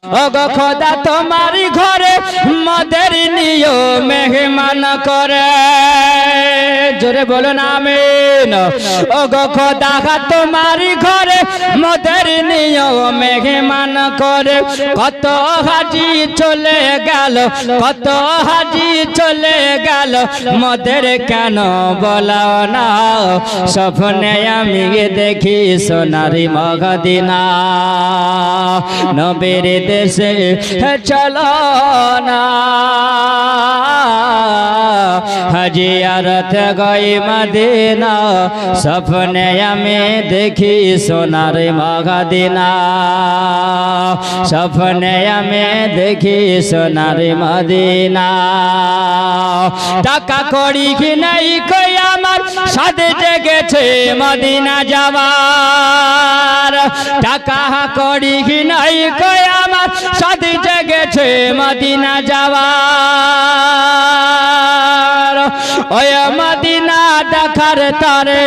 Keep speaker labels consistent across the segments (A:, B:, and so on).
A: ওগো খোদা তোমারি ঘরে মদের নিও মেহমান করে, জোরে বলুন আমিন। ওগো খোদা তোমারি ঘরে মদের নিও মেহমান করে, কত হাজি চলে গেল, কত হাজি চলে গেল, মদের কেন বলাও না, স্বপ্নে আমি দেখি সোনারি মদিনা, নবীর দেশে চলো না, জিয়ারত গই মদিনা, স্বপ্নে আমি দেখি সোনার মদিনা, স্বপ্নে আমি দেখি সোনার মদিনা। টাকা কড়ি কি নাই কই আমার সাথে জেগেছে মদিনা যাবার, টাকা কড়ি কি নাই কই আমার সাথে জেগেছে মদিনা যাবার, ওই মদিনা দেখার তরে,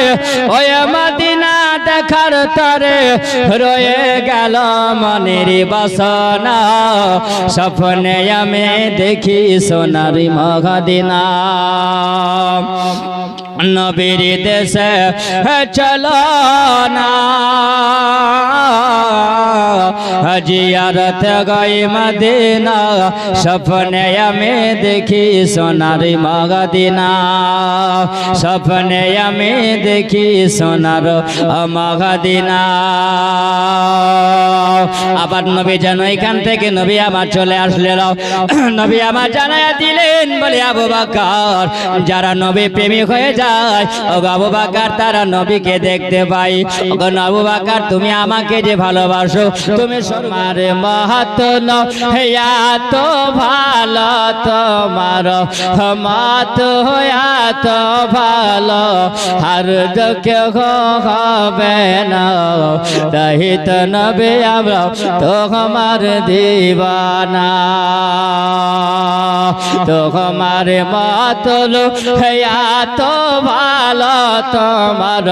A: ওই মদিনা দেখার তরে রয়ে গেল মনের বাসনা, স্বপ্নে আমি দেখি সোনার মদিনা, নবীর দেশে চলো না, জিয়ারত গই মদিনা, স্বপ্নে আমি দেখি সোনার মদিনা, স্বপ্নে আমি দেখি সোনার মদিনা। আবার নবী যেন এখান থেকে নবী আমার চলে আসলেন, নবী আমার জানায়া দিলেন, বলে আবু বকর যারা নবী প্রেমিক হয়ে যায়, ও আবু বকর তারা নবীকে দেখতে পাই, ও আবু বকর তুমি আমাকে যে ভালোবাসো, তুমি তোমার মাহাত্ম হইয়া তো ভালো, তোমার মাত হইয়া তো ভালো, আর কেউ হবে না, তাই তো নবী আমরা তোমার দিবানা, তোমার মাতল হইয়া তো ভালো, তোমার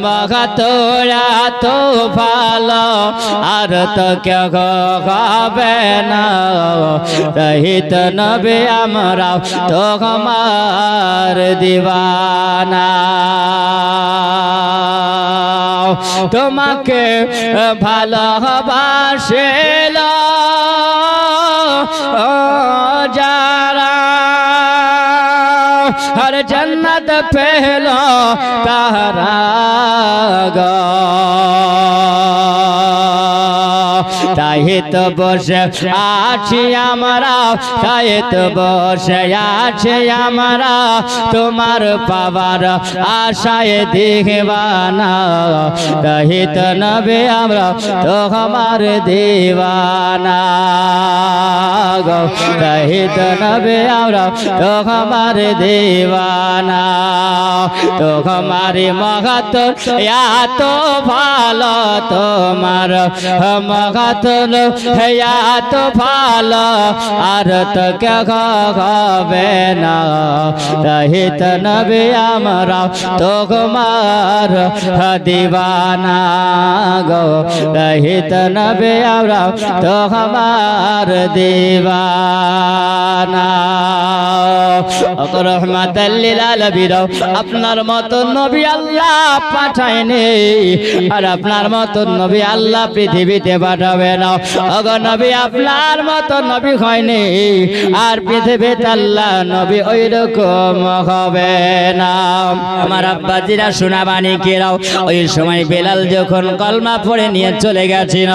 A: মাহাত তো ভালো, আর তো কেউ হবে না, তাই তো নবী আমরা তোমার দিবানা, তোমাকে ভালোবাসিল যারা হর জন্নত পেল তারা গো, তাই তো বসে আছি আমরা, তাই তো বসে আছি আমরা, তোমার পাবার আশায় দিবানা, তাই তো নবী আমরা তোমার দিবানা গো, তাই তো নবী আমরা তোমার দিবানা, তোমার মহত এত ভালো, তোমার মহত এত ভালো, আর তো কেউ হবে না, তাই তো নবী আমরা তোমার দিবানা গো, তাই তো নবী আমরা তোমার দিবানা। রহমাতাল লিল আলামিন, আপনার মতো নবী আল্লাহ পাঠায়নি, আর আপনার মতো নবী আল্লাহ পৃথিবীতে পাঠাবে না, ওগো নবী আপনার মতো নবী হয়নি, আর পৃথিবীতে আল্লাহ নবী ওই রকম হবে না। আমার আব্বাজিরা সোনাবানি কেরাও, ওই সময় বেলাল যখন কলমা পড়ে নিয়ে চলে গেছিল,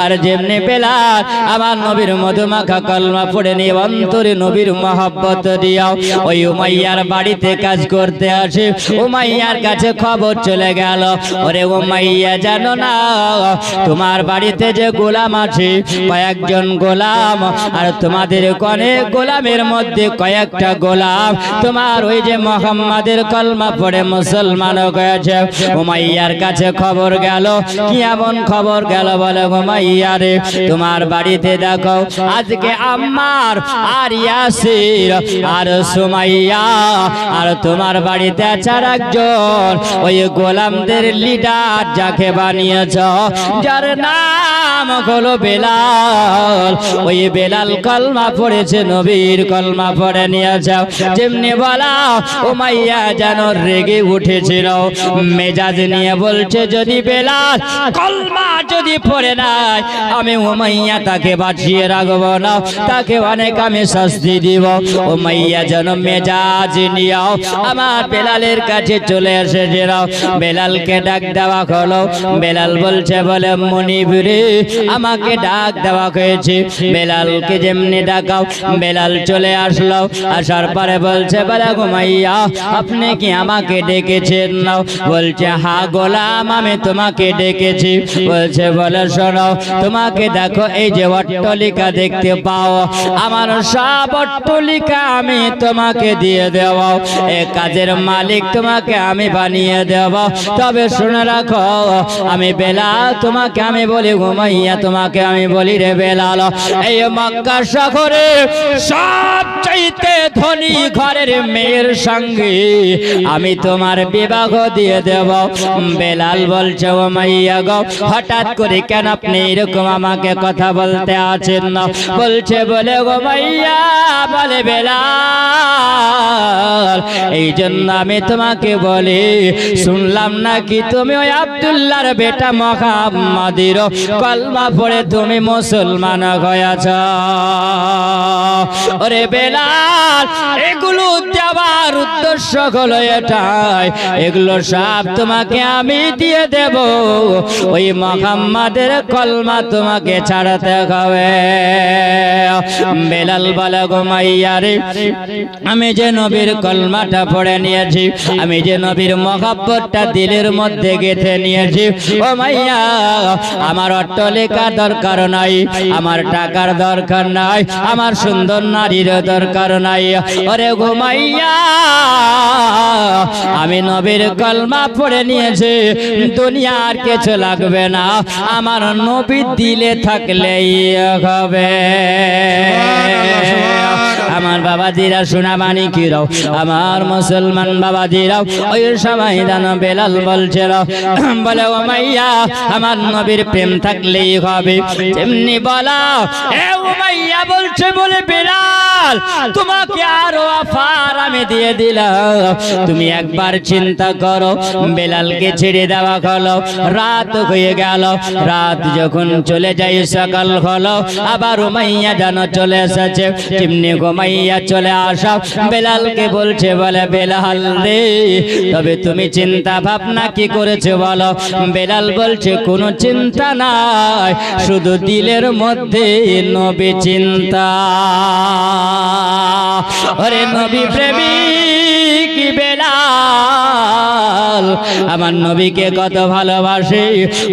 A: আর যেমনি বেলাল আমার নবীর মধুমাখা কলমা পড়ে নিয়ে অন্তরে নবীর মহব্বত দিয়াও ওই উমাইয়ার বাড়িতে কাজ করতে আসে, উমাইয়ার কাছে খবর চলে গেল, ওরে উমাইয়া জানো না তোমার বাড়িতে যে গোলাম আছে, কয়েকজন গোলাম, আর তোমাদের অনেক গোলামের মধ্যে কয়েকটা গোলাম তোমার ওই যে মুহাম্মাদের কলমা পড়ে মুসলমান হয়েছে। উমাইয়ার কাছে খবর গেল, কি এমন খবর গেল, বলে উমাইয়া রে তোমার বাড়িতে দেখো আজকে আম্মার আর ইয়াসির আর সুমাইয়া আর তোমার বাড়িতে আছে একজন ওই গোলামদের লিডার যাকে বানিয়েছ, যার নাম হলো বেলাল। ওই বেলাল কলমা পড়েছে, নবীর কলমা পড়ে নিয়েছে। যেমনি বলা উমাইয়া যেন রেগে উঠেছিল, মেজাজ নিয়ে বলছে যদি বেলাল কলমা যদি পড়ে নাই আমি উমাইয়া তাকে বাঁচিয়ে রাখবো না, তাকে অনেক আমি শাস্তি দিব। উমাইয়া যেন মেজাজ নিয়েও আমার বেলালের কাছে চলে এসেছিল। বেলালকে ডাক দেওয়া হলো। বেলাল বলছে বলে মনিব রে, আমাকে ডাক দেওয়া হয়েছে। বেলালকে যেমনি ডাকাও বেলাল চলে আসলো। আসার পরে বলছে বলে উমাইয়া আপনি কি আমাকে ডেকেছেন? না। বলছে হ্যাঁ গোলাম আমি তোমাকে ডেকেছি। বলছে বলে শোনো, তোমাকে দেখো এই যে অট্টালিকা দেখতে পাও, আমার সব অট্টালিকা আমি তোমাকে দিয়ে দেব, এ কাজের মালিক তোমাকে আমি বানিয়ে দেব। তবে শুনে রাখো আমি বেলাল তোমাকে আমি বলি উমাইয়া তোমাকে আমি বলি রে বেলাল, এই মক্কা শহরে সবচাইতে ধনী ঘরের মেয়ের সঙ্গে আমি তোমার বিবাহ দিয়ে দেব। বেলাল বলছে উমাইয়া গো হঠাৎ করে কেন আপনি এরকম আমাকে কথা বলতে আছেন না? বলছে বলে উমাইয়া বলে বেলাল এই জন্য আমি তোমাকে বলি, শুনলাম নাকি তুমি ওই আব্দুল্লাহর বেটা মুহাম্মাদের কলমা পড়ে তুমি মুসলমান হয়েছ। ওরে বেলাল এগুলো দেওয়ার উদ্দেশ্য হলো এটাই, এগুলো সব তোমাকে আমি দিয়ে দেব, ওই মুহাম্মাদের কলমা তোমাকে ছাড়াতে হবে। বেলাল বলে উমাইয়া রে, আমি যে নবীর কলমাটা পড়ে নিয়েছি, আমি যে নবীর মহব্বতটা দিলের মধ্যে গেঁথে নিয়েছি, উমাইয়া আমার অট্টালিকা দরকার নাই, আমার টাকার দরকার নাই, আমার সুন্দর নারীর দরকার নাই। ওরে উমাইয়া আমি নবীর কলমা পড়ে নিয়েছি, দুনিয়ার কিছু লাগবে না, আমার নবী দিলে থাকলেই হবে। আমার বাবাজিরা সোনা মানিকেরাও, আমার মুসলমান বাবাজিরাও ওই সময় জানো বেলাল বলছিল বলে উমাইয়া আমার নবীর প্রেম থাকলেই হবে। তেমনি বলা এ উমাইয়া বলছে বলে বেলাল তোমাকে আরো অফার আমি দিয়ে দিলাম, তুমি একবার চিন্তা করো। বেলালকে ছেড়ে দেওয়া হলো, রাত হয়ে গেল। রাত যখন চলে যায় সকাল হলো, আবার উমাইয়া যেন চলে এসেছে। তেমনি উমাইয়া চলে আসা বেলালকে বলছে বলে বেলাল রে তবে তুমি চিন্তা ভাবনা কি করেছো বলো? বেলাল বলছে কোনো চিন্তা নাই, শুধু দিলের মধ্যে নবী চিন্তা। ওরে নবী প্রেমিক বেলাল আমার নবীকে কত ভালোবাসে।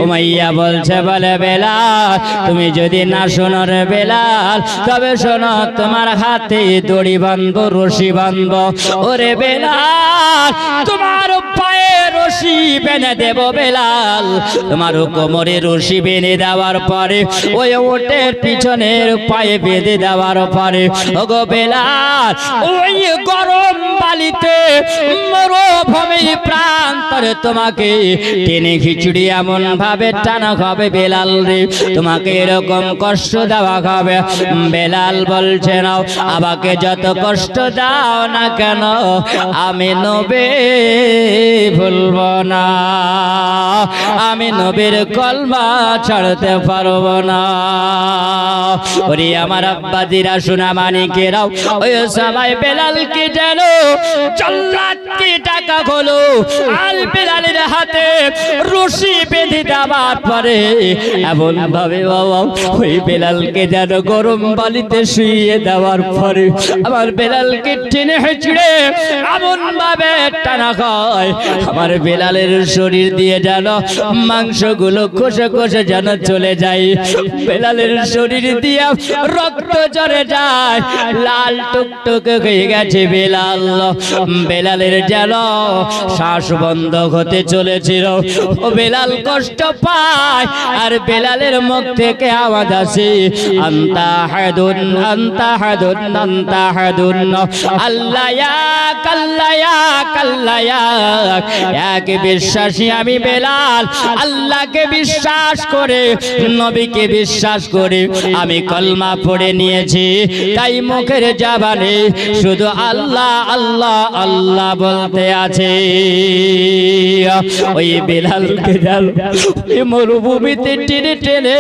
A: উমাইয়া বলছে বলে বেলাল তুমি যদি না শোনো রে বেলাল তবে শোনো, তোমার হাতে দড়ি বাঁধবো, রশি বাঁধবো। ওরে বেলাল তোমার পায়ে রশি বেঁধে দেব বেলাল, তোমার কোমরে রশি বেঁধে দেওয়ার পরে ওই ওটের পিছনের পায়ে বেঁধে দেওয়ার পরে ওগো বেলাল ওই গরম বালিতে মরুভূমির প্রান্তরে তোমাকে টেনে খিচুড়ি এমন ভাবে টানা হবে বেলাল রে, তোমাকে এরকম কষ্ট দেওয়া হবে। বেলাল বলছে নাও আমাকে যত কষ্ট দাও না কেন আমি নবী ভুলব না, আমি নবীর কলমা ছাড়তে পারবো না। ওরে আমার আব্বাজিরা সোনা মানিকেরাও ওই সবাই বেলালকে যেন চল্লাটটি টাকা হলো আর বেলালের হাতে রশি বেঁধে দেওয়ার পরে এমন ভাবে বাবা ওই বেলালকে যেন গরম বালিতে শুইয়ে দেওয়ার পরে আমার বেলালকে টেনে হেঁচড়ে এমন ভাবে টানা খায় আমার বেলালের শরীর দিয়ে যেন মাংসগুলো খসে খসে যেন চলে যায়, বেলালের শরীর দিয়ে রক্ত ঝরে যায়, লাল টুকটুক হয়ে গেছে বেলাল। বেলালের যেন শ্বাস বন্ধ হতে চলেছিল। ও বেলাল কষ্ট পায়, আর বেলালের মুখ থেকে আওয়াজ আসে, আনতা হাদুন আনতা হাদুন আনতা হাদুন, আল্লাহ ইয়াক আল্লাহ ইয়াক আল্লাহ ইয়াক। এক বিশ্বাসী আমি বেলাল, আল্লাহকে বিশ্বাস করে, নবীকে বিশ্বাস করে আমি কলমা পড়ে নিয়েছি, তাই মুখের জবানে শুধু আল্লাহ আল্লাহ আল্লাহ বলতে আছে। ওই বেলালকে জানো মরুভূমিতে টেনে টেনে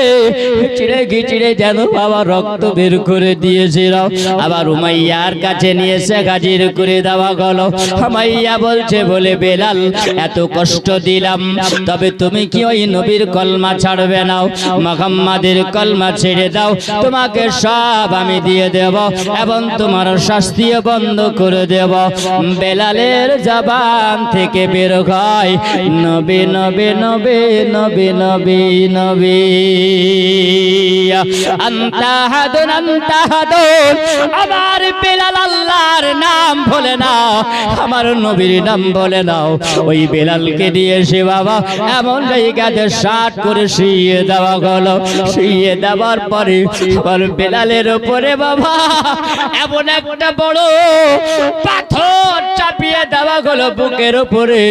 A: চিড়ে গিচিড়ে যেন বাবা রক্ত বের করে দিয়েছিল। আবার উমাইয়ার কাছে নিয়ে এসে হাজির করে দেওয়া গেল। উমাইয়া বলছে বলে বেলাল এত কষ্ট দিলাম, তবে তুমি কি ওই নবীর কলমা ছাড়বে না? মুহাম্মাদের কলমা ছেড়ে দাও, তোমাকে সব আমি দিয়ে দেব এবং তোমার শাস্তিও বন্ধ করে দেব। বেলালের জবান থেকে বের হয় নবী নবী নবী নবী নবী নবী, আনতা হাদুন আনতা হাদুন। আমার বেলাল আল্লাহর নাম বলে নাও, আমার নবীর নাম বলে নাও। ওই বেলালকে দিয়ে সে বাবা এমন জায়গাতে শাট করে শুইয়ে দেওয়া গেল। শুইয়ে দেওয়ার পরে আবার বেলালের উপরে বাবা এমন একটা বড় পাথর চাপিয়ে দেওয়া গেল বুকের উপরে।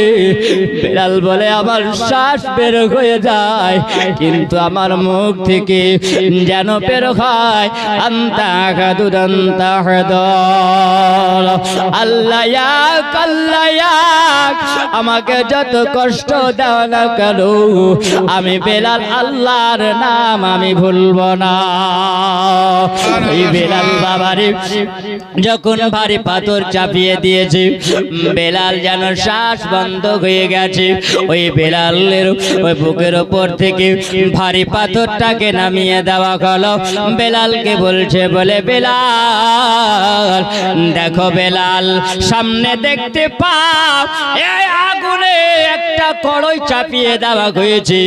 A: বেলাল বলে আমার শ্বাস বের হয়ে যায়, কিন্তু আমার মুখ থেকে যেন বের হয় আনতা হাদুন আনতা হাদুন, আল্লাহ ইয়াক আল্লাহ ইয়াক। আমাকে যত কষ্ট দাও না কেন, আমি বেলাল আল্লাহর নাম আমি ভুলবো না। এই বেলাল বাবারে যখন ভারী পাথর চাপিয়ে দিয়েছে, বেলাল যেন শ্বাস বন্ধ হয়ে গেছে। ওই বেলালের ওই বুকের উপর থেকে ভারী পাথরটাকে নামিয়ে দেওয়া হলো। বেলালকে বলছে বলে বেলাল দেখো বেলাল, সামনে দেখতে পাও এই আগুনে একটা কড়াই চাপিয়ে দেওয়া হয়েছে।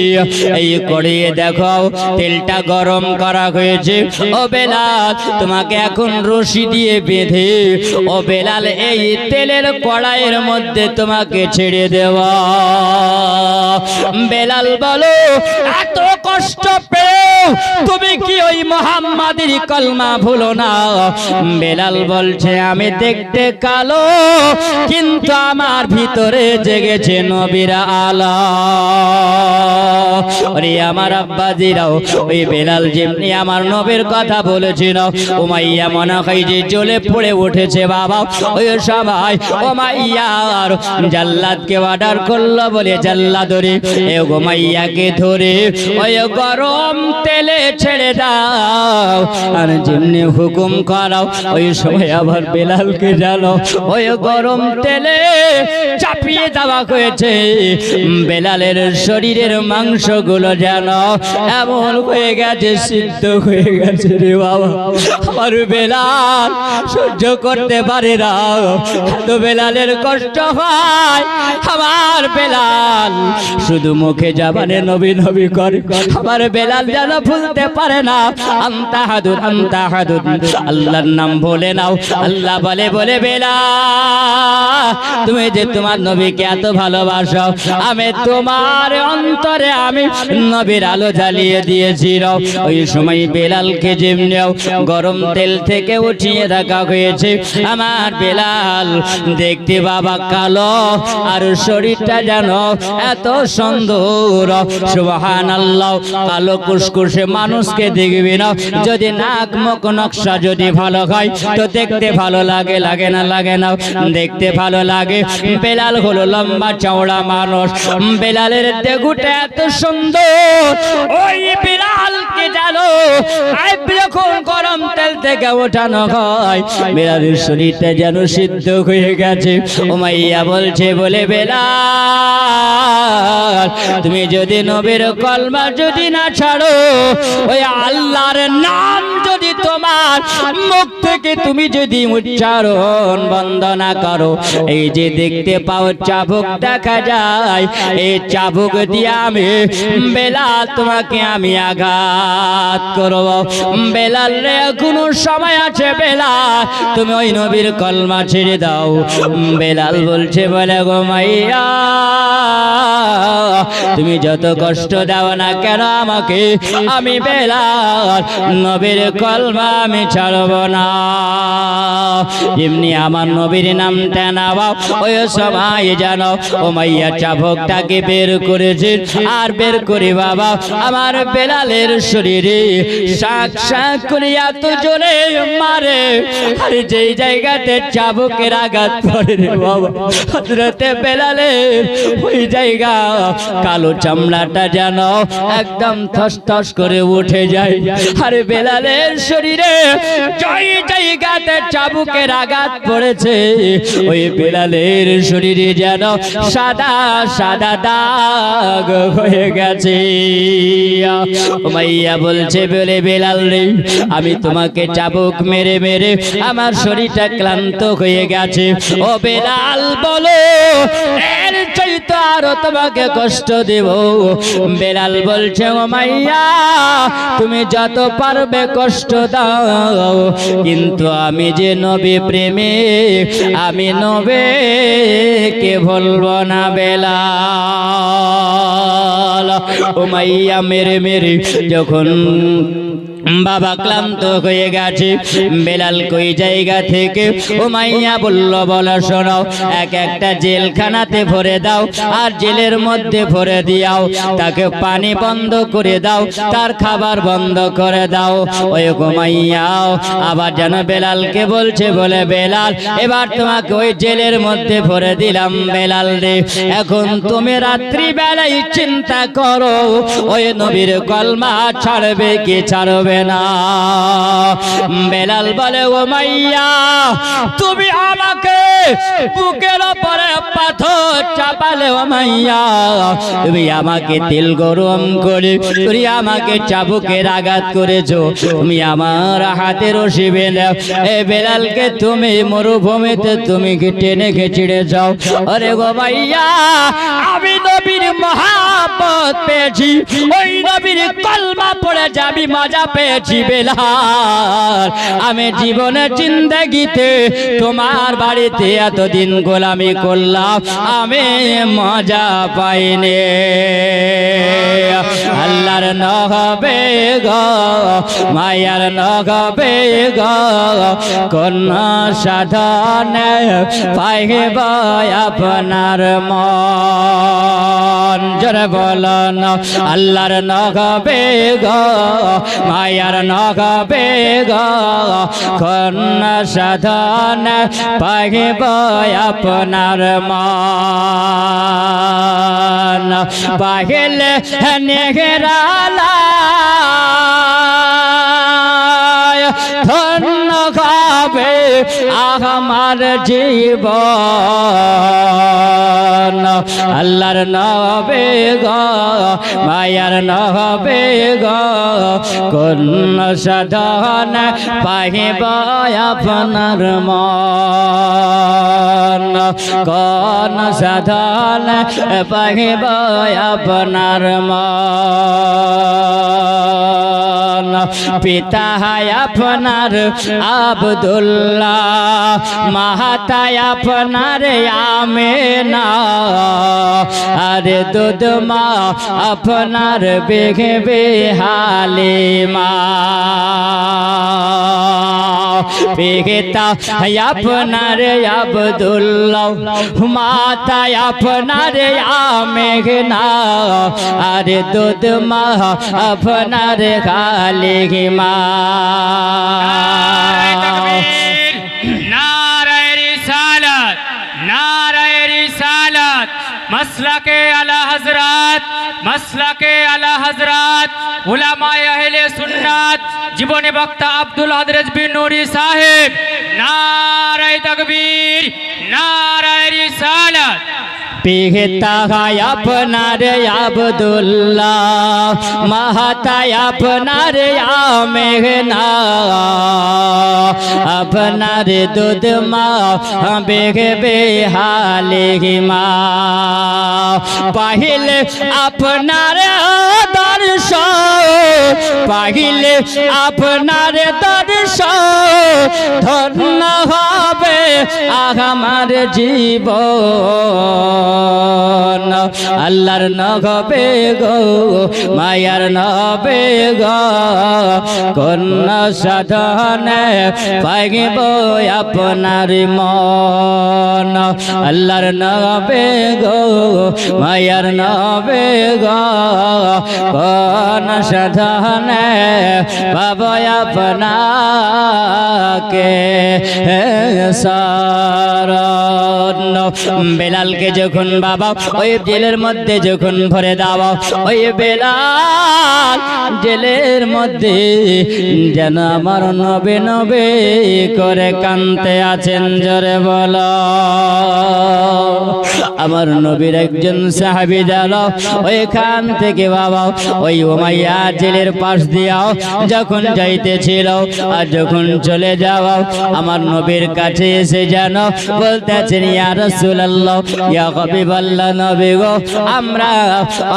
A: এই কড়াইয়ে দেখো তেলটা গরম করা হয়েছে। ও বেলাল তোমাকে এখন রশি দিয়ে বেঁধে ও বেলাল এই তেলের কড়াইয়ের মধ্যে তোমাকে ছেড়ে দেওয়া। বেলাল বলো এত কষ্ট পেও তুমি কি ওই মুহাম্মাদের কলমা ভুলো না? বেলাল বলছে আমি দেখতে কালো, কিন্তু আমার ভিতরে জেগেছে নবীর আলো। আরে আমার আব্বাজিরাও ওই বেলাল যেমনি আমার নবীর কথা বলেছিল, উমাইয়া মনে হয় যে জ্বলে পড়ে উঠেছে বাবা। ওই সবাই উমাইয়ার জাল্লাদকে অর্ডার করলো, বলে জাল্লাদরে এ উমাইয়াকে ধরে ওই গরম তেলে ছেড়ে দাও, আর যেমনি হুকুম করাও। ওই সময় আবার বেলালকে জানো ওই গরম তেলে চাপিয়ে দেওয়া হয়েছে। বেলালের শরীরের মাংসগুলো যেন এমন হয়ে গেছে, সিদ্ধ হয়ে গেছে রে বাবা। আর বেলাল সহ্য করতে পারে না, তো বেলালের কষ্ট হয়। আমার বেলাল শুধু মুখে জবানে নবী নবী করে, আমার বেলাল যেন ভুলতে পারে না আনতা হাদুন আনতা হাদুন, আল্লাহর নাম বলে নাও। আল্লাহ বলে বলে বেলাল তুমি যে তোমার নবীকে এত ভালোবাসো, আমি তোমার অন্তরে আমি নবীর আলো জ্বালিয়ে দিয়েছিল। ওই সময় বেলালকে যেমনি গরম তেল থেকে উঠিয়ে রাখা হয়েছে। আমার বেলাল দেখতে বাবা কালো, আর শরীরটা যেন এত সুন্দর। সুবহানাল্লাহ, কালো কুসকুসে মানুষকে দেখবি না, যদি নাক মুখ নকশা যদি ভালো হয় তো দেখতে ভালো লাগে, লাগে না লাগে না, দেখতে ভালো লাগে। বেলাল হলো লম্বা চওড়া মানুষ, বেলালের দেহটা এত সুন্দর। ওই বেলালকে জানো যখন গরম তেল থেকে ওঠানো হয়, বেলালের শরীরটা যেন সিদ্ধ হয়ে গেছে। উমাইয়া বলছে বলে বেলাল তুমি যদি নবীর কলমা যদি না ছাড়ো, ওই আল্লাহর নাম যদি তোমার বেলাল মুখ থেকে তুমি যদি উচ্চারণ বন্ধ না করো, এই যে দেখতে পাও চাবুক দেখা যায়, এই চাবুক দিয়ে আমি বেলাল তোমাকে আমি আঘাত করব। বেলাল রে এখনো সময় আছে, বেলাল তুমি ওই নবীর কলমা ছেড়ে দাও। বেলাল বলছে বলে গো মাইয়া, তুমি যত কষ্ট দাও না কেন আমাকে, আমি বেলাল নবীর কলমা আমি ছাড়ব না। এমনি আমার নবীর নামটা নাও, ওই সময় জানো ও মাইয়া চাবুকটাকে বের করেছে, আর বের করে বাবা আমার বেলালের শরীরে শাক শাক করে এত জোরে মারে, আর যেই জায়গাতে চাবুকের আঘাত পড়ে রে বাবা, হযরতে বেলালের ওই জায়গা কালো চামড়াটা যেন একদম থস থস করে উঠে যায়। আর বেলালের শরীরে যেই জায়গাতে চাবুকের আঘাত পড়েছে, ওই বেলালের শরীরে যেন সাদা সাদা দাগ হয়ে গেছে। মাইয়া বলছে বলে বেলাল রে, আমি তোমাকে চাবুক মেরে মেরে আমার শরীরটা ক্লান্ত হয়ে গেছে। ও বেলাল বলো এর চাইতে আরো তোমাকে কষ্ট দেব। বেলাল বলছে ও মাইয়া তুমি যত পারবে কষ্ট দাও, কিন্তু আমি যে নবী প্রেমে, আমি নবীকে ভুলবো না বেলাল। ও মাইয়া মেরে মেরে যখন বাবা ক্লান্ত হয়ে গেছে, বেলাল কই জায়গা থেকে ও মাইয়া বলল বলো শোনো, এক একটা জেলখানাতে ভরে দাও, আর জেলের মধ্যে ভরে দিও, তাকে পানি বন্ধ করে দাও, তার খাবার বন্ধ করে দাও। ওই গো মাইয়াও আবার যেন বেলালকে বলছে বলে বেলাল এবার তোমাকে ওই জেলের মধ্যে ভরে দিলাম বেলাল রে, এখন তুমি রাত্রি বেলায় চিন্তা করো ওই নবীর কলমা ছাড়বে কি ছাড়বে না। বেলাল বলে ও মাইয়া তুমি আমাকে বুকের উপরে পাথর চাপালে, ও মাইয়া তুমি আমাকে তেল গরম করে তুমি আমাকে চাবুকের আঘাত করেছো, তুমি আমার হাতে রশি বেঁধে এ বেলালকে তুমি মরুভূমিতে তুমি টেনে ছিঁড়ে যাও। আরে গো মাইয়া আমি নবীর মহব্বত পেয়েছি, ওই নবীর কলমা পড়ে যাবি মজা পেয়েছি বেলাল, আমি জীবনে জিন্দেগিতে তোমার বাড়িতে এতদিন গোলামি করলাম, আমি মজা পাইনি। আল্লাহর নহবে গো মায়ার নহবে গো, কোন সাধনে পাইব আপনার মন, জোরে বলন আল্লাহর নহবে গো মায়ার নহবে গো, কোন সাধনে পাইব আপনার মন। পাহিলে নেহরালা ধন্য খাবে আমার জীবন, আল্লাহর নবে গো মায়ার নবে গো, কোন সাধন পাইব আপনার মন, কোন সাধন পাইব আপনার মন। পিতা হায় আপনার আব্দুল্লাহ, মাতায় আপনার আমেনা, আরে দুধ মা আপনার বেগবে হালিমা। পিতা আপনার আব্দুল্লাহ, মাতা আপনার আমেনা, আরে দুধ মা আপনার হালিমা।
B: নারায়ে রিসালাত, নারায়ে রিসালাত, মাসলাকে আলা হযরত, মাসলাকে আলা হযরত উলামায়ে আহলে সুন্নাত জীবনী বক্তা আব্দুল হাদরেজ বিন নুরি সাহেব। নারায়ে তাকবীর, নারায়ে রিসালাত।
A: পিতা আপনার আব্দুল্লাহ, মাতা আপনার আমেনা, আপনার দুধ মা বেগে হালে মা পাহিলে আপনার দর্শন পাহিলে আপনার দর্শন ধন্য হবে আমার জীবন আল্লাহর নবে গো মায়ার নবে গো কোন সাধনে পাইব আপনার মন আল্লাহর নবে গো মায়ার নবে গো কোন সাধনে পাব আপনাকে শরণ বেলালকে যখন বাবা ওই জেলের মধ্যে যখন ভরে দাও ওই বেলাল জেলের মধ্যে যেন আমার নবে নবে করে কানতে আছেন জোরে বলো আমার নবীর একজন সাহাবী গেল ওইখান থেকে বাবা ওই উমাইয়া জেলের পাশ দিয়াও যখন যাইতেছিল আর যখন চলে যাও আমার নবীর কাছে এসে যেন বলতেছেন ইয়া রাসূলুল্লাহ ইয়া হাবিবাল্লাহ নবী গো আমরা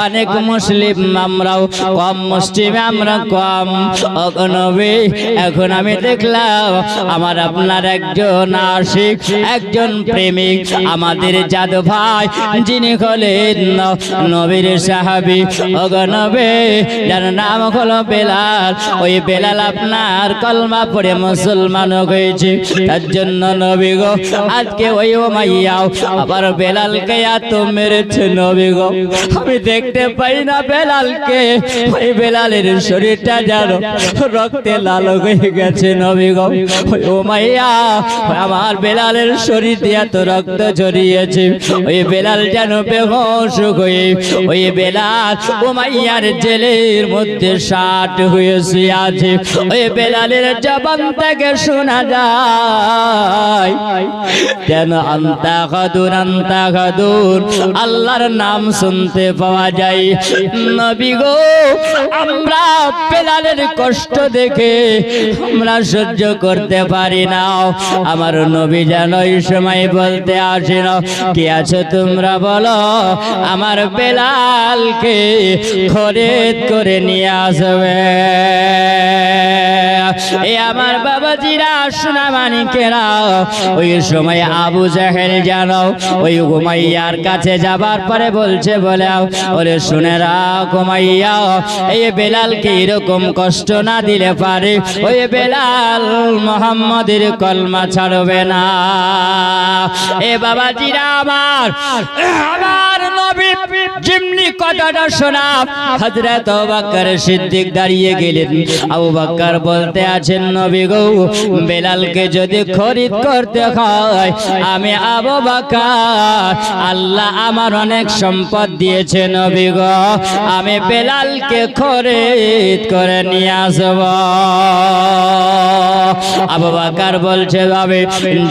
A: অনেক মুসলিম আমরাও কম মুসলিম আমরা কম ও নবী এখন আমি দেখলাম আমার আপনার একজন আশিক একজন প্রেমিক আমাদের জাদু ভাই যিনি হলেন নবীর সাহাবী ও নবী যার নাম হলো বেলাল ওই বেলাল আপনার কলমা পড়ে মুসলমান হয়েছে তার জন্য নবী গো আজকে ওই উমাইয়াও আবার বেলালকে এত মেরেছে নবী গো আমি দেখতে পাই না বেলালকে ওই বেলালের শরীরটা যেন রক্তে লাল হয়ে গেছে নবী গো ওই উমাইয়া আমার বেলালের শরীর দিয়ে এত রক্ত ঝরিয়েছে ওই বেলাল যেন বেহুশ হয়ে ওই বেলাল উমাইয়ার জেলের মধ্যে ষাট হয়েছে আছে ওই বেলালের জবান থেকে শোনা যায় যেন আন্তা খাদুর আল্লাহর নাম শুনতে পাওয়া যায় নবী গো আমরা বেলালের কষ্ট দেখে আমরা সহ্য করতে পারি না আমার নবী যেন এই সময় বলতে আসেন কি আছো তোমরা বলো আমার বেলালকে খরিদ করে নিয়ে আসবে এ আমার বাবাজিরা সোনা মানিকেরা ওই সময় আবু জাহেল জানো ওই উমাইয়ার কাছে যাবার পরে বলছে বলে ওরে শুনে রাখ উমাইয়া এই বেলালকে এরকম কষ্ট না দিলে পারে ওই বেলাল মুহাম্মাদের কলমা ছাড়বে না এ বাবাজিরা আমার নবী যেমনি কথাটা শোনা হযরত আবু বকর সিদ্দিক দাঁড়িয়ে গেলেন আবু বকর বলতে আছেন নবী গো বেলালকে যদি খরিদ করতে হয় আমি আবু বকর আল্লাহ আমার অনেক সম্পদ দিয়েছে নবী গো আমি বেলালকে খরিদ করে নিয়ে আসব আবু বকর বলছে ভাবে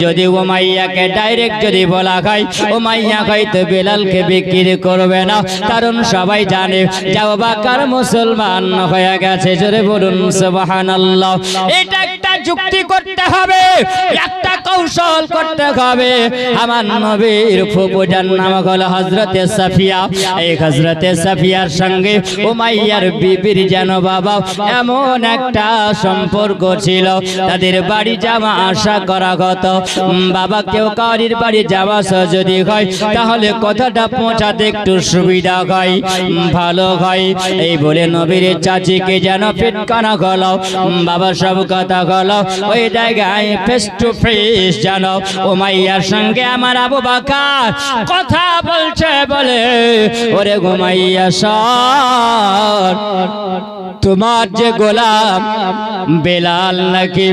A: যদি উমাইয়াকে ডাইরেক্ট যদি বলা হয় উমাইয়া হয়তো বেলালকে বিক্রি করবে না কারণ সবাই জানে যে আবু বকর মুসলমান হয়ে গেছে জোরে বলুন সুবহানাল্লাহ এটা একটা যুক্তি করতে হবে একটা কৌশল করতে হবে আমার নবীর ফুফুজান নাম হলো হযরতে সাফিয়া এই হযরতে সাফিয়ার সঙ্গে উমাইয়ার বিবির যেন বাবা এমন একটা সম্পর্ক ছিল তাদের বাড়ি যাওয়া আসা করা হতো বাবা কেউ কারির বাড়ি যাওয়া যদি হয় তাহলে কথাটা পৌঁছাতে একটু সুবিধা হয় ভালো হয় এই বলে নবীর চাচিকে যেন পেটকানা হলো বাবা সব কথা হলো ওই জায়গায় ফেস টু ফেস যেন উমাইয়ার সঙ্গে আমার আবু বকর কথা বলছে বলে ওরে উমাইয়া সর তোমার যে গোলাম বেলাল নাকি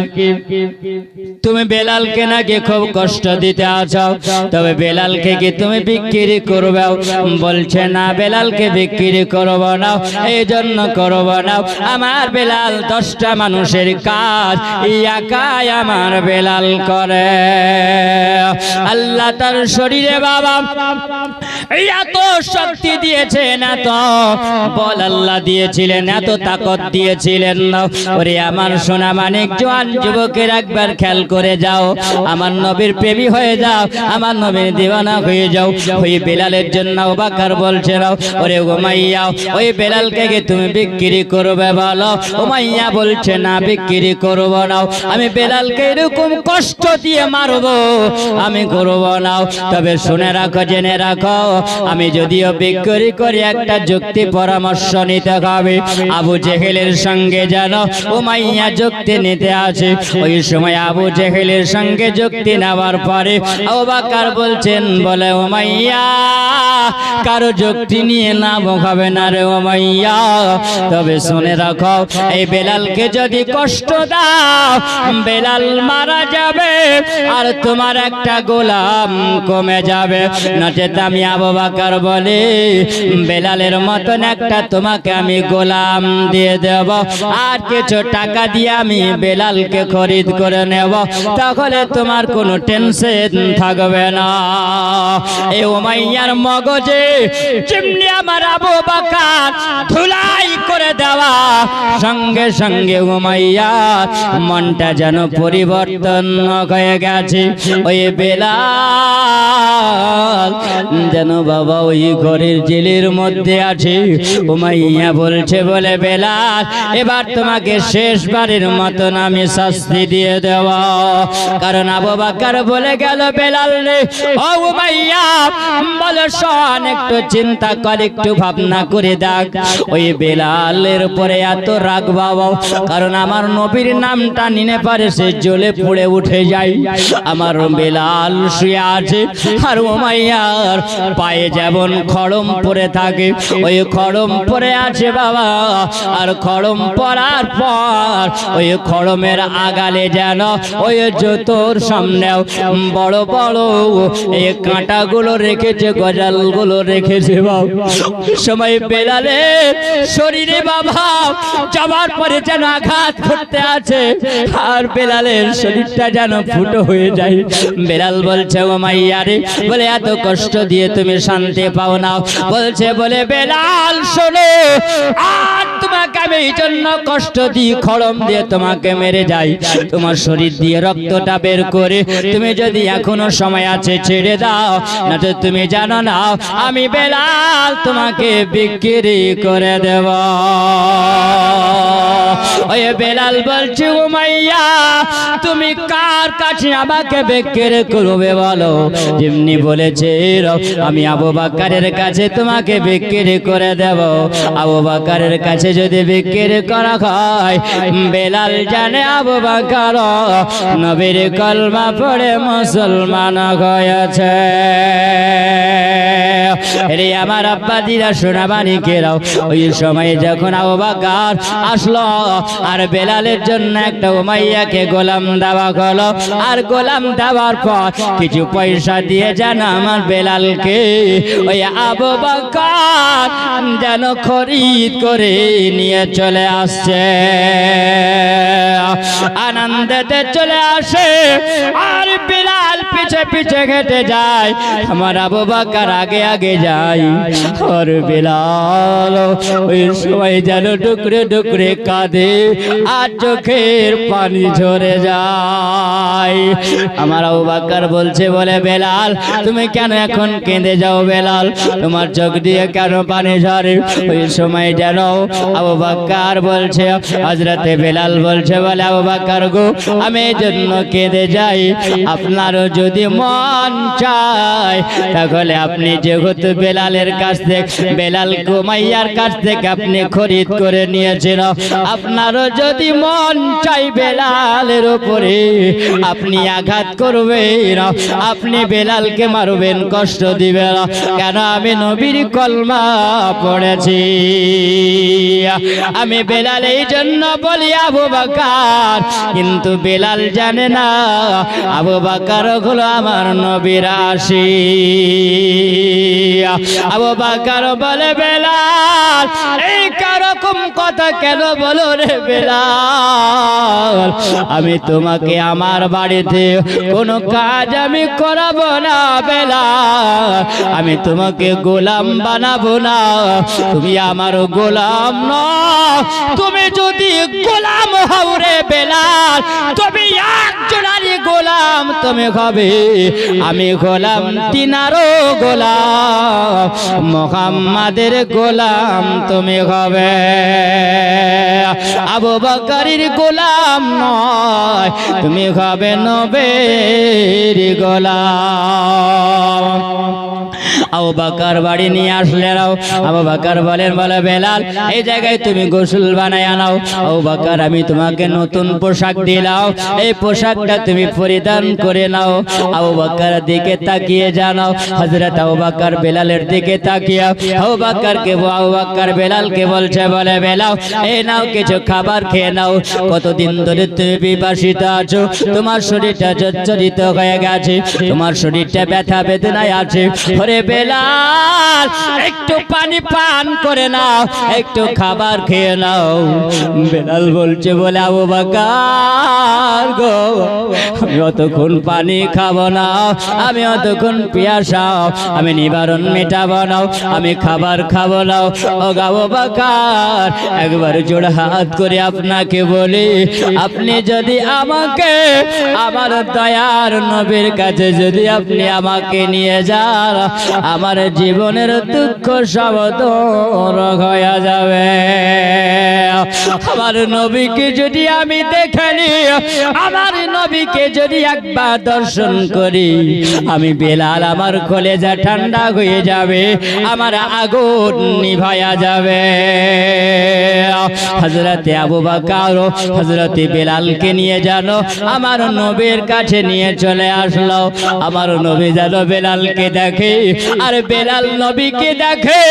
A: তুমি বেলালকে নাকি খুব কষ্ট দিতে আছো তবে বেলালকে কি তুমি বিক্রি করবে বলছে না বেলালকে বিক্রি করব না এই জন্য করব না আমার বেলাল 10টা মানুষের কাজ একাই আমার বেলাল করে আল্লাহ তার শরীরে বাবা এত শক্তি দিয়েছেন এত বল আল্লাহ দিয়েছিলেন এত তাকত দিয়েছিলেন না। ওরে আমার সোনা মানিক জওয়ান যুবকের একবার খেয়াল করে যাও, আমার নবীর প্রেমী হয়ে যাও, আমার নবীর দিওয়ানা হয়ে যাও। ওই বেলালের জন্য আবু বকর বলছে না, ওরে উমাইয়া ওই বেলালকে কি তুমি বিক্রি করবে বলো? উমাইয়া বলছে না, বিক্রি করব না, আমি বেলালকে এরকম কষ্ট দিয়ে মারবো, আমি করব না। তবে শুনে রাখো, জেনে রাখো, আমি যদিও বিক্রি করি একটা যুক্তি পরামর্শ নিতে হবে। আবু জেহেলের সঙ্গে যেন উমাইয়া যুক্তি নিতে আসে। ওই সময় আবু জেহেলের সঙ্গে যুক্তি নেওয়ার পরে আবু বকর বলছেন, বলে উমাইয়া কারো যুক্তি নিয়ে না হবে না রে উমাইয়া, তবে শুনে রাখো, এই বেলালকে যদি কষ্ট দাও বেলাল মারা যাবে আর তোমার একটা গোলাম কমে যাবে। নচেত আমি আবু বকর বলে বেলালের মতন একটা তোমাকে আমি গোলাম দিয়ে দেব, আর কিছু টাকা দিয়ে আমি বেলালকে খরিদ করে নেব, তাহলে তোমার কোনো টেনশন থাকবে না। এই উমাইয়ার মগজে যেমনি আমার আবু বকর ধুলাই করে দেওয়া, সঙ্গে সঙ্গে উমাইয়া মনটা যেন পরিবর্তন হয়ে গেছে। ওই বেলাল যেন বাবা ওই ঘরের জেলের মধ্যে আছে। উমাইয়া বলছে, বলে বেলাল এবার তোমাকে শেষবারের মতন আমি শাস্তি দিয়ে দেব। কারণ আবু বকর বলে গেল, বেলাল রে ও উমাইয়া বলে শোন, একটু চিন্তা কর, একটু ভাবনা করে দেখ। ওই বেলালের উপরে এত রাগ বাবা, কারণ আমার নবীর নামটা নিনে পারে সে জ্বলে পুড়ে উঠে যায়। আমার বেলাল শুয়ে আছে আর উমাইয়ার পায়ে যেমন খড়ম পরে থাকে, ওই খড়ম পরে আছে বাবা। আর খড়ম পরার পর ওই খড়মের আগালে যেন ওই জুতোর সামনেও বড় বড় এই কাঁটাগুলো রেখেছে, গজালগুলো রেখেছে বাবা। সময় বেলালে শরীরে বাবা যাবার পরে যেন আঘাত করতে আছে, আর বেলালের শরীরটা যেন ফুটো হয়ে যায়। বেলাল বলছে, উমাইয়া রে, বলে এত কষ্ট দিয়ে তুমি শান্তি পাও না? বলছে, বলে বেলাল শোনো, আর তোমাকে আমি এই জন্য কষ্ট দিই, খড়ম দিয়ে তোমাকে মেরে যাই, তোমার শরীর দিয়ে রক্তটা বের করে তুমি যদি এখনো সময় আছে ছেড়ে দাও, না তো তুমি জানো না আমি বেলাল তোমাকে বিক্রি করে দেব। ওই বেলাল বলছে, উমাইয়া তুমি কার কাছে আমাকে বিক্রি করবে বলো? যেমনি বলেছে আমি আবু বকরের কাছে তোমাকে বিক্রি করে দেব। আবু বকরের কাছে যদি বিক্রি করা হয়, বেলাল জানে আবু বকর নবীর কলমা পড়ে মুসলমান হয়েছে। রে আমার আব্বাজিরা সোনাবানি কেরাও, ওই সময়ে যখন আবু বকর আসলো আর বেলালের জন্য একটা উমাইয়াকে গোলাম দেওয়া হলো, আর গোলাম দেওয়ার পর কিছু পয়সা দিয়ে যেন আমার বেলালকে ওই আবু বকর যেন খরিদ করে নিয়ে চলে আসছে। আনন্দেতে চলে আসে আর বেলাল পিছে পিছে হেঁটে যায়, আমার আবু বকর আগে আগে যায়। আর বেলাল ওই সময় যেন টুকরে টুকরে কাঁদে আর চোখের পানি ঝরে যায়। আমার আবু বকর বলছে, বলে বেলাল তুমি কেন এখন কেঁদে যাও? বেলাল তোমার চোখ দিয়ে কেন পানি ঝরে? ওই সময় যেন আবু বকর বলছে, হযরতে বেলাল বলছে, বলে আবু বকর গো, আমি এই জন্য কেঁদে যাই, আপনারও যদি মন চায় তাহলে আপনি যেহেতু বেলালের কাছ থেকে, বেলাল উমাইয়ার কাছ থেকে আপনি খরিদ করে নিয়েছেন, আপনারও যদি মন চাই বেলালের উপরে আপনি আঘাত করবেন, আপনি বেলালকে মারবেন, কষ্ট দিবেন, কেন আমি নবীর কলমা পড়েছি। আমি বেলাল এই জন্য বলি আবু বকর, কিন্তু বেলাল জানে না আবু বকর হলো আমার নবীর আশিক। আবু বকর বলে বেলাল এই কারকম কথা কেন বলো রে বেলাল, আমি তোমাকে আমার বাড়িতে কোনো কাজ আমি করাবো না বেলাল, আমি তোমাকে গোলাম বানাবো না, তুমি আমার গোলাম নও, তুমি যদি গোলাম হও রে বেলাল তুমি একজনারই গোলাম তুমি হবে, আমি গোলাম তিনারও গোলাম, মুহাম্মাদের গোলাম তুমি হবে, আবু বকরের গোলাম নয় তুমি হবে নবীর গোলাম। আবু বকর বাড়ি নিয়ে আসলেন। আবু বকর বলে বেলাল এই জায়গায় তুমি গোসল বানায় আনাও। আবু বকর আমি তোমাকে নতুন পোশাক দিলাম, এই পোশাকটা তুমি পরিধান করে নাও। আবু বকর দিকে তাকিয়ে জানাও, হযরত আবু বকর বেলালের দিকে তাকিয়ে আবু বকর বেলালকে বলছে বলে বেলাল এই নাও কিছু খাবার খেয়ে নাও, কতদিন ধরে তুমি বিপাশিত আছো, তোমার শরীরটা জর্জরিত হয়ে গেছে, তোমার শরীরটা ব্যথা বেদনায় আছে, ওরে বেলাল একটু পানি পান করে নাও, একটু খাবার খেয়ে নাও। বেলাল বলছে বলে আবু বকর গো আমি অতক্ষণ পানি খাবো না, আমি অতক্ষণ পিয়াসা, আমি নিবারণ মেটাবো না, আমি খাবার খাবো না। ও আবু বকর একবার জোড় হাত করে আপনাকে বলি আপনি যদি আমাকে আমার দয়ার নবীর কাছে যদি আপনি আমাকে নিয়ে যান আমার জীবনের দুঃখ সব দূর হয়ে যাবে। আমার নবীকে যদি আমি দেখে নি, আমার নবীকে যদি একবার দর্শন করি, আমি বেলাল আমার কলেজা ঠান্ডা হয়ে যাবে, আমার আগুন নিভায়া যাবে। হযরতে আবু বকর হযরতে বেলালকে নিয়ে জানো আমার নবীর কাছে নিয়ে চলে আসলো। আমার নবী জানো বেলালকে দেখে আর বেলাল নবীকে দেখে,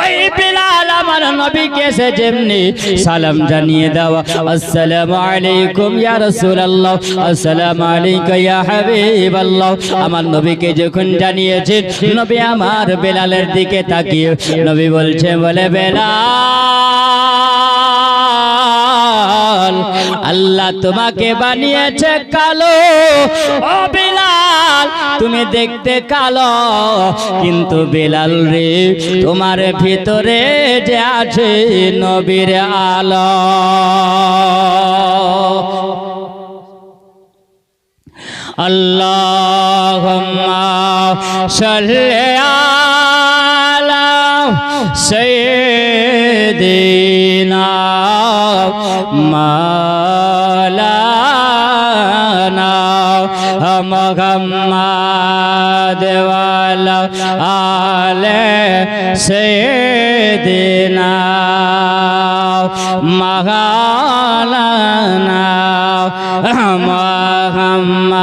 A: ওই বেলাল আমার নবীকে সে যেমনি সালাম জানিয়ে দেওয়া আসসালামু আলাইকুম ইয়া রাসূলুল্লাহ, আসসালামু আলাইকা ইয়া হাবিবাল্লাহ, আমার নবীকে যখন জানিয়েছেন নবী আমার বেলালের দিকে তাকিয়ে নবী বলছে বলে বেলাল আল্লাহ তোমাকে বানিয়েছে কালো, ও বেলাল তুমি দেখতে কালো কিন্তু বেলাল রে তোমার ভিতরে যে আছে নবীর আলো। আল্লাহুম্মা সাল্লি আলা সাইয়্যিদিনা মাওলানা মুহাম্মাদ ওয়া আলা আলি সাইয়্যিদিনা মাওলানা মুহাম্মাদ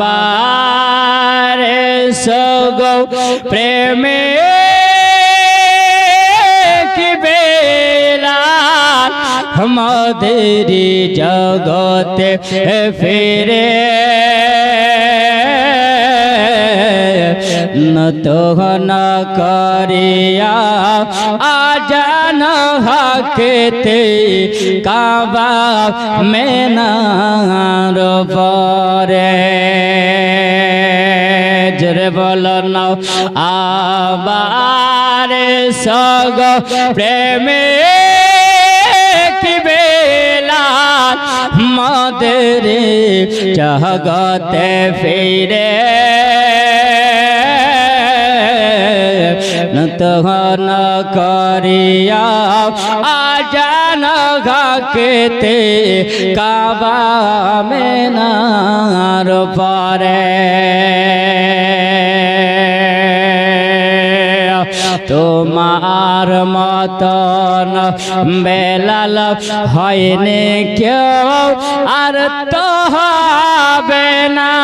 A: বারে সগো প্রেমে কি বেলাল আমাদের জগতে ফিরে নতন করিয়া আজান হাকেতে কাবা মেনার পরে জোরে বলো না আবার সগ প্রেমে কি বেলাল মদের জগতে ফিরে নতন করিয়া আজান ঘাকেতে কাবা মেনার পরে তোমার মতন বেলাল হয়নি কেউ আর তো হবে না,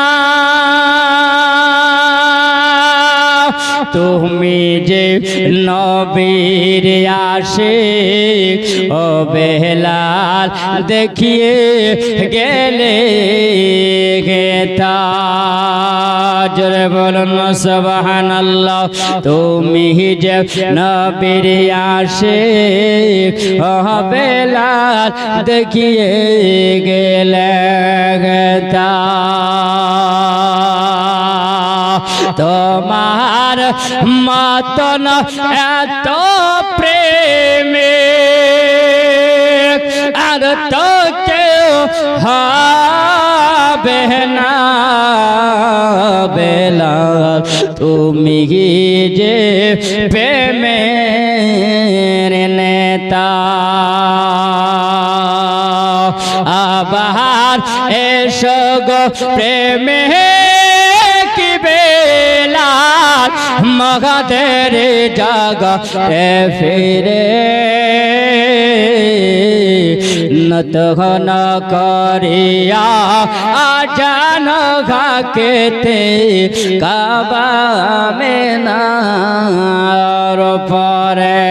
A: তুমি যে নবীর আশিক ও বেলাল দেখিয়ে গেলে গেতা জোরে বলুন সুবহানাল্লাহ। তুমি যে নবীর আশিক ও বেলাল দেখিয়ে গেলে তা তোমার মতন এত প্রেমে আর তো কেউ হবে না বেলাল তুমি যে প্রেমের নেতা আবার এসো গো প্রেমে কি বেলাল মগদের জগতে ফিরে নতন করিয়া আজান ঘাকেতে কাবা মেনার পরে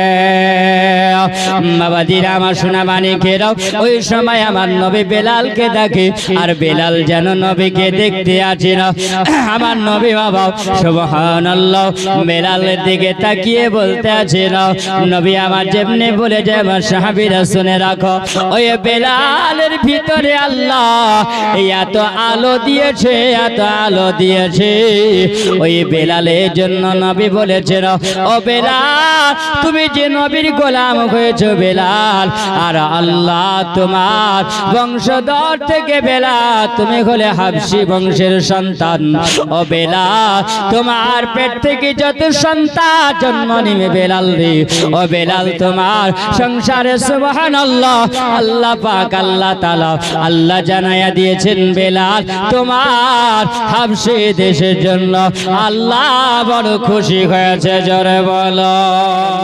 A: বাবাজিরা আমার সোনা মানিকেরাও ওই সময় আমার নবী বেলালকে দেখে আর বেলাল যেন নবীকে দেখতে আছে না আমার নবী বাবা সুবহানাল্লাহ বেলালের দিকে তাকিয়ে বলতে আছে না নবী আমার যেমনি বলে যে আমার সাহাবীরা শুনে রাখো ওই বেলালের ভিতরে আল্লাহ এত আলো দিয়েছে এত আলো দিয়েছে ওই বেলালের জন্য নবী বলেছেন ও বেলাল তুমি যে নবীর গোলাম হয়েছো বেলাল আর আল্লাহ তোমার বংশধর থেকে বেলাল তুমি হলে হাবশী বংশের সন্তান ও বেলাল তোমার পেট থেকে যত সন্তান জন্ম নিবে বেলাল রে ও বেলাল তোমার সংসারে সুবহানাল্লাহ আল্লাহ পাক আল্লাহ তাআলা আল্লাহ জানায়া দিয়েছেন বেলাল তোমার হাবশী দেশের জন্য আল্লাহ বড় খুশি হয়েছে জোরে বলো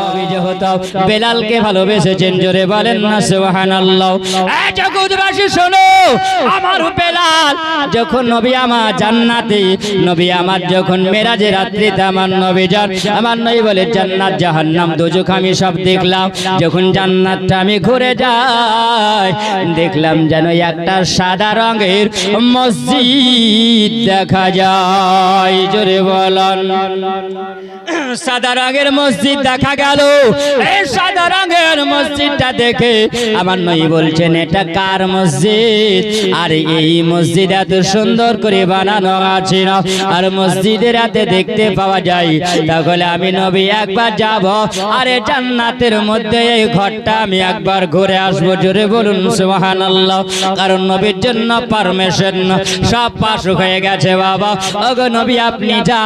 A: নবী যেহেতু বেলালকে ভালোবেসেছেন জোরে বলেন না সুবহানাল্লাহ এই জগৎবাসী শোনো আমার বেলাল যখন নবী আমার জান্নাতে নবী আমার যখন মেরাজে রাত্রিতে আমার নবী যান আমার নবী বলে জান্নাত জাহান্নাম দোজখ আমি সব দেখলাম যখন জান্নাতটা আমি ঘুরে যাই দেখলাম যেন একটা সাদা রঙের মসজিদ দেখা যায় জোরে বলেন সাদা রঙের মসজিদ দেখা গেল এই সাদা রঙের মসজিদটা দেখে আমার নবী বলছেন এটা কার মসজিদ আর এই মসজিদ এত সুন্দর করে বানানো আছে না আর মসজিদের রাতে দেখতে পাওয়া যায় তাহলে আমি নবী একবার যাব আরে জান্নাতের মধ্যে এই ঘরটা আমি একবার ঘুরে আসবো জোরে বলুন সুবহানাল্লাহ কারণ নবীর জন্য পারমিশন সব পাশ হয়ে গেছে বাবা ওগো নবী আপনি যা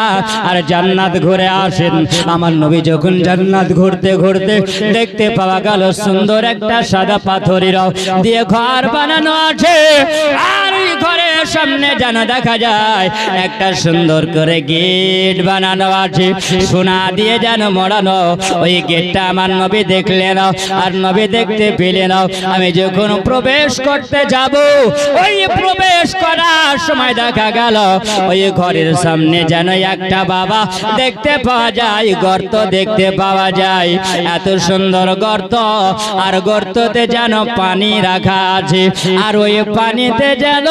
A: আর জান্নাত ঘুরে আসেন আমার নবী যখন জান্নাত ঘুরতে ঘুরতে দেখতে পাওয়া গেল সুন্দর একটা সাদা পাথরের দিয়ে ঘর বানানো আছে আর ওই ঘরের সামনে যেন দেখা যায় একটা সুন্দর করে গেট বানানো আছে সোনা দিয়ে যেন মোড়ানো ওই গেটটা আমার নবী দেখলেন আর নবী দেখতে পেলেন আমি যখন প্রবেশ করতে যাব ওই প্রবেশ করার সময় দেখা গেল ওই ঘরের সামনে যেন একটা বাবা দেখতে পাওয়া যায় গর্ত দেখতে পাওয়া যায় এত সুন্দর গর্ত আর গর্ততে যেন পানি রাখা আছে আর ওই পানিতে যেন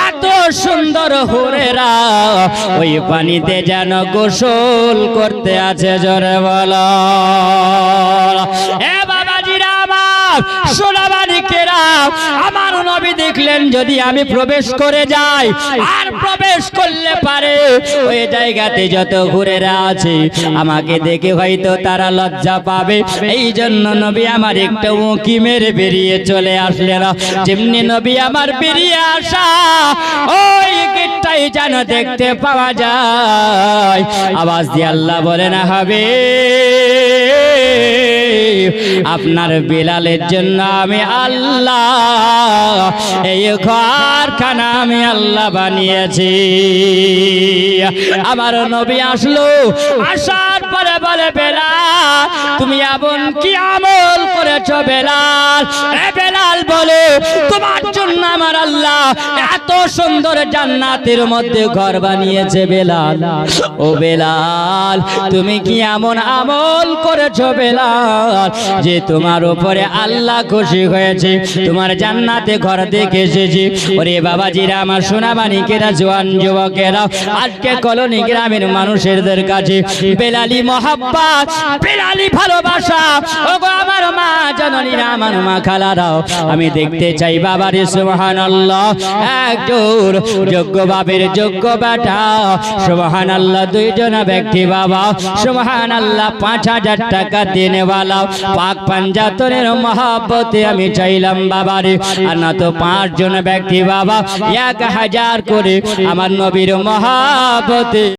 A: এত সুন্দর হুরেরা ওই পানিতে যেন গোসল করতে আছে জোরে বলো এ বাবাজিরা আমার সোনাবাড়িকেরা আমার নবী দেখলেন যদি আমি প্রবেশ করে যাই আর প্রবেশ করলে পারে ওই জায়গাতে যত ঘুরেরা আছে আমাকে দেখে হয়তো তারা লজ্জা পাবে এই জন্য নবী আমার একটা উঁকি মেরে বেরিয়ে চলে আসলেন যেমনি নবী আমার বেরিয়ে আসা ওই গেটটাই যেন দেখতে পাওয়া যায় আওয়াজ দিয়ে আল্লাহ বলে না হবে আপনার বেলালের জন্য আমি আল্লাহ এই ঘরখানা আমি আল্লাহ বানিয়েছি আমার নবী আসলো আসার পরে বলে বেলাল তুমি এমন কি আমল করেছো বেলাল এ বেলাল বলে তোমার জন্য আমার আল্লাহ এত সুন্দর জান্নাতের মধ্যে ঘর বানিয়েছে বেলাল ও বেলাল তুমি কি এমন আমল করেছো বেলাল যে তোমার উপরে আল্লাহ খুশি হয়েছে, তোমার জান্নাতে ঘর দেখে এসেছি। ওরে বাবাজিরা, আমার সোনামানিকেরা, জোয়ান যুবকেরা, আজকে কলোনি গ্রামের মানুষেরদের কাছে বেলালি মহাব্বত, বেলালি ভালোবাসা। ওগো আমার মা জননীরা, আমার মা খালারাও, আমি দেখতে চাই বাবারে সুবহানাল্লাহ, একজন যোগ্য বাবের যোগ্য বেটা, সুবহানাল্লাহ, দুইজন ব্যক্তি বাবা, সুবহানাল্লাহ, 5,000 টাকা দেনেওয়ালা, পাক পাঞ্জাতনের মহাব্বতে আমি চাইলাম বাবারে, আর না তো 5 জন ব্যক্তি বাবা 1,000 করে আমার নবীর মহাব্বতে।